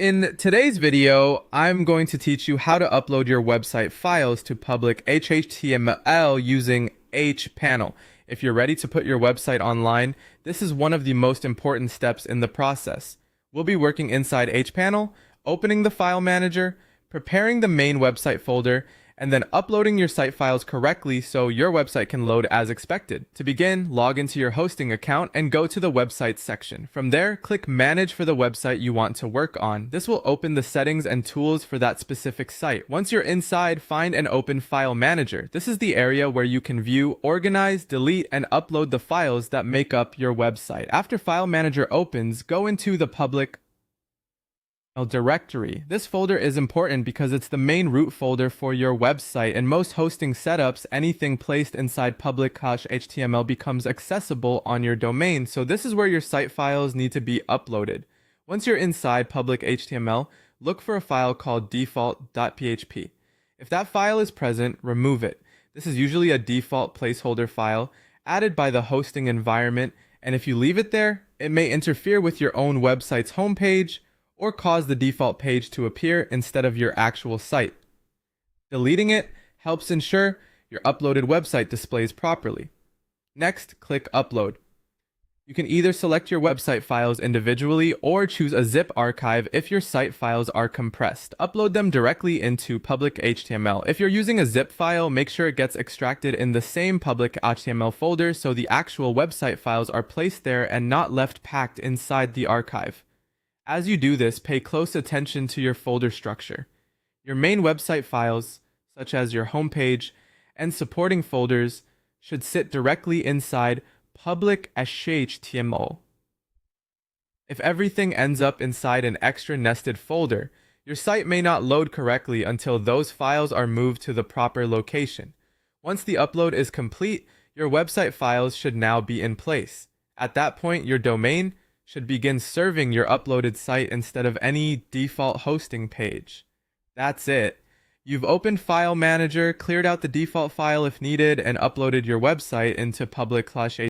In today's video, I'm going to teach you how to upload your website files to public HTML using hPanel. If you're ready to put your website online, this is one of the most important steps in the process. We'll be working inside hPanel, opening the file manager, preparing the main website folder, and then uploading your site files correctly so your website can load as expected. To begin, log into your hosting account and go to the website section. From there, click Manage for the website you want to work on. This will open the settings and tools for that specific site. Once you're inside, find and open File Manager. This is the area where you can view, organize, delete, and upload the files that make up your website. After File Manager opens, go into the public directory. This folder is important because it's the main root folder for your website. In most hosting setups, anything placed inside public/HTML becomes accessible on your domain, so this is where your site files need to be uploaded. Once you're inside public HTML, look for a file called default.php. If that file is present, remove it. This is usually a default placeholder file added by the hosting environment, and if you leave it there, it may interfere with your own website's homepage or cause the default page to appear instead of your actual site. Deleting it helps ensure your uploaded website displays properly. Next, click Upload. You can either select your website files individually or choose a zip archive if your site files are compressed. Upload them directly into public HTML. If you're using a zip file, make sure it gets extracted in the same public HTML folder so the actual website files are placed there and not left packed inside the archive. As you do this, pay close attention to your folder structure. Your main website files, such as your homepage and supporting folders, should sit directly inside public HTML. If everything ends up inside an extra nested folder, your site may not load correctly until those files are moved to the proper location. Once the upload is complete, your website files should now be in place. At that point, your domain should begin serving your uploaded site instead of any default hosting page. That's it. You've opened File Manager, cleared out the default file if needed, and uploaded your website into public/HTML.